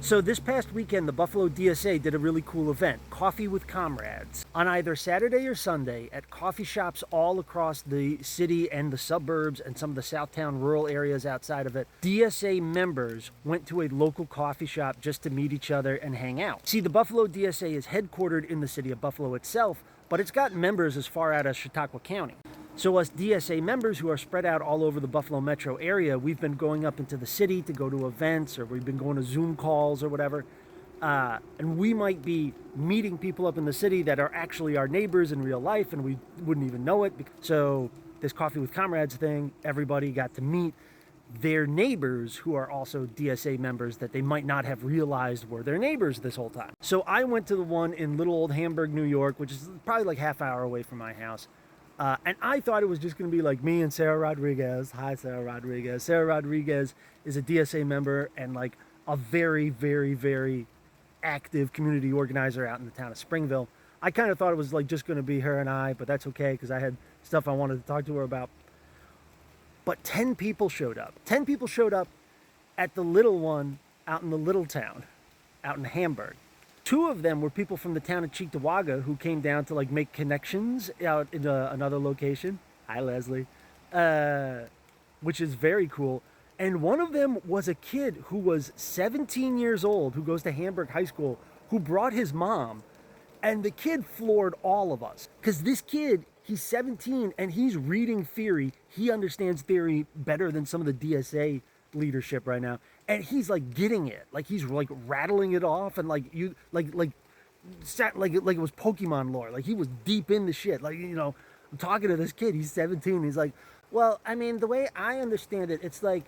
So this past weekend, the Buffalo DSA did a really cool event, Coffee with Comrades, on either Saturday or Sunday at coffee shops all across the city and the suburbs and some of the Southtown rural areas outside of it. DSA members went to a local coffee shop just to meet each other and hang out. See, the Buffalo DSA is headquartered in the city of Buffalo itself, but it's got members as far out as Chautauqua County. So us DSA members who are spread out all over the Buffalo metro area, we've been going up into the city to go to events, or we've been going to Zoom calls or whatever. And we might be meeting people up in the city that are actually our neighbors in real life, and we wouldn't even know it. So this Coffee with Comrades thing, everybody got to meet their neighbors who are also DSA members that they might not have realized were their neighbors this whole time. So I went to the one in Little Old Hamburg, New York, which is probably like half hour away from my house. And I thought it was just going to be like me and Sarah Rodriguez. Hi, Sarah Rodriguez. Sarah Rodriguez is a DSA member and like a very, very, very active community organizer out in the town of Springville. I kind of thought it was like just going to be her and I, but that's okay because I had stuff I wanted to talk to her about. But 10 people showed up. 10 people showed up at the little one out in the little town, out in Hamburg. 2 of them were people from the town of Cheektowaga who came down to like make connections out in another location. Hi, Leslie. Which is very cool. And one of them was a kid who was 17 years old, who goes to Hamburg High School, who brought his mom. And the kid floored all of us. Because this kid, he's 17 and he's reading theory. He understands theory better than some of the DSA leadership right now, and he's like getting it, like he's like rattling it off, and like you like it was Pokemon lore, like he was deep in the shit. Like, you know, I'm talking to this kid, he's 17, he's like, well, I mean, the way I understand it, it's like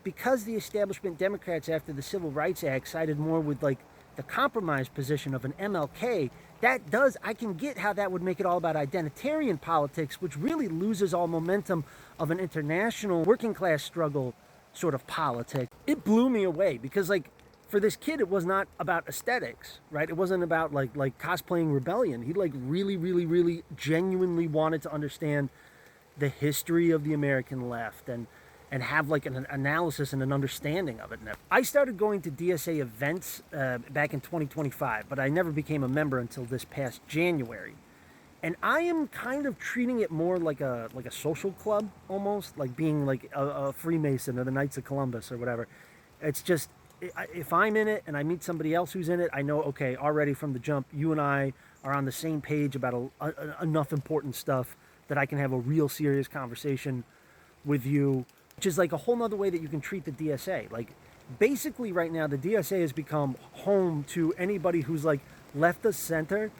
because the establishment Democrats after the Civil Rights Act sided more with like the compromise position of an MLK, I can get how that would make it all about identitarian politics, which really loses all momentum of an international working class struggle sort of politics. It blew me away because like for this kid it was not about aesthetics, right? It wasn't about like cosplaying rebellion. He like really genuinely wanted to understand the history of the American left and have like an analysis and an understanding of it. I started going to DSA events back in 2025, but I never became a member until this past January. And I am kind of treating it more like a social club, almost like being like a Freemason or the Knights of Columbus or whatever. It's just, if I'm in it and I meet somebody else who's in it, I know, okay, already from the jump, you and I are on the same page about enough important stuff that I can have a real serious conversation with you, which is like a whole nother way that you can treat the DSA. Like basically right now, the DSA has become home to anybody who's like left the center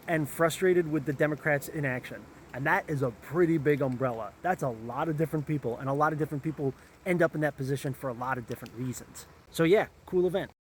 and frustrated with the Democrats' inaction. And that is a pretty big umbrella. That's a lot of different people, and a lot of different people end up in that position for a lot of different reasons. So yeah, cool event.